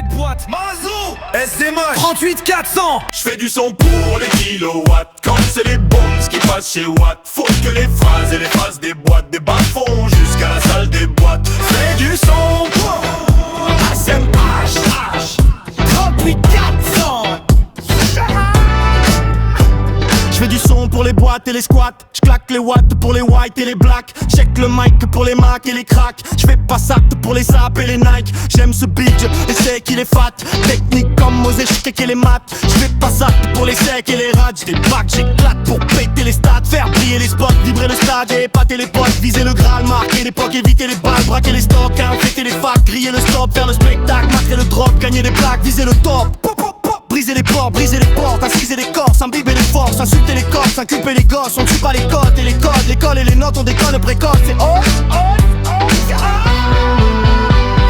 les boîtes. Mazo, SMH 38 400. J'fais du son pour les kilowatts. Quand c'est les bombes qui passent chez Watt, faut que les phrases et les phases des boîtes, des bas-fonds jusqu'à la salle des boîtes. Fais du son pour SMH 38 400. J'fais du son pour les boîtes et les squats. J'claque les watts pour les whites et les blacks. Check le mic pour les Mac et les cracks. J'fais pas ça pour les Zap et les Nike. J'aime ce beat et c'est qu'il est fat. Technique comme aux échecs et les maths. J'fais pas ça pour les secs et les rats. J'débac, j'éclate pour péter les stats. Faire briller les spots, vibrer le stade et épater les potes. Viser le Graal, marquer l'époque, éviter les balles. Braquer les stocks, infecter les facs. Griller le stop, faire le spectacle. Marquer le drop, gagner des plaques, viser le top. Briser les portes, briser les portes, inciser les corses, imbiber les forces, insulter les corses, inculper les gosses. On tue pas les codes et les codes, l'école et les notes, on déconne précoce. C'est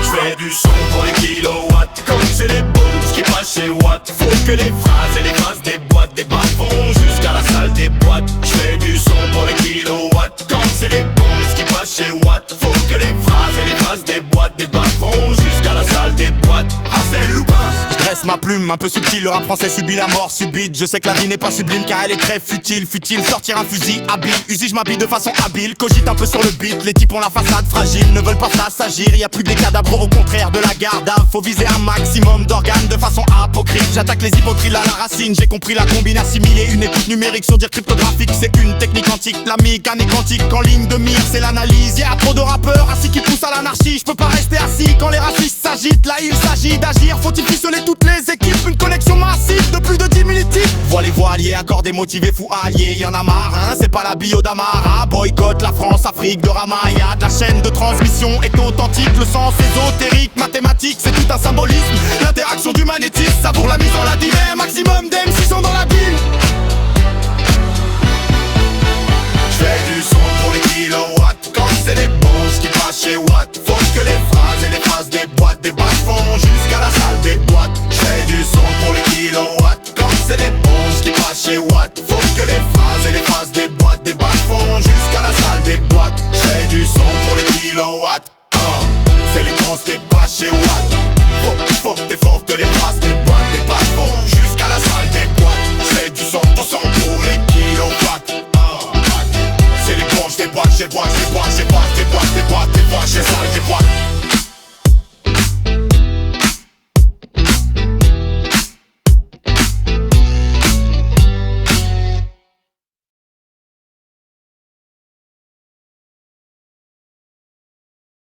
J'fais du son pour les kilowatts. Comme c'est les bombes qui passent chez Watt, faut que les phrases et les phases des boîtes, des bas-fonds jusqu'à la salle des boîtes. J'fais du son pour les kilowatts. Comme c'est les bombes qui passent chez Watt, faut que les phrases et les phases des boîtes, des bas-fonds jusqu'à la salle des boîtes. Raphaël Loupin. Dresse ma plume, un peu subtil, le rap français subit la mort subite. Je sais que la vie n'est pas sublime car elle est très futile. Futile, sortir un fusil habile, usige ma bille de façon habile. Cogite un peu sur le beat, les types ont la façade fragile. Ne veulent pas ça s'agir, y'a plus que des cadavres, au contraire de la garde. Faut viser un maximum d'organes de façon apocryphe. J'attaque les hypocrites à la racine, j'ai compris la combine assimilée. Une écoute numérique sur dire cryptographique, c'est une technique antique. La mécanique quantique en ligne de mire, c'est l'analyse. Y'a trop de rappeurs assis qui poussent à l'anarchie. Je peux pas rester assis quand les racistes s'agitent. Là il s'agit d'agir, faut-il ficeler toutes les équipes? Une connexion massive de plus de 10 000 types. Vois les voiliers, accordés, motivés, fous alliés. Y'en a marre, hein, c'est pas la bio d'Amara. Boycott la France, Afrique de Ramaya. De la chaîne de transmission est authentique. Le sens ésotérique, mathématique, c'est tout un symbolisme. L'interaction du magnétisme, ça pour la mise en la dîme. Maximum d'M600 dans la ville. J'fais du son pour les kilowatts. Quand c'est les bombes qui passent chez Watt, faut que les phrases et les phases des boîtes, des bas-fonds jusqu'à la salle des boîtes. J'fais du son pour les kilowatts. Quand c'est les bombes qui passent chez Watt, faut que les phrases et les phases des boîtes, des bas-fonds jusqu'à la salle des boîtes. J'fais du son pour les kilowatts. C'est les trans des pas chez Watt. Faut que t'es fort que les phrases des boîtes, des bas-fonds jusqu'à la salle des boîtes. J'fais du 100% pour les kilowatts. C'est les branches des boîtes, j'ai boîte, j'ai boîte, j'ai boîte, des boîtes, des boîtes, des boîtes, j'ai salle, des boîtes.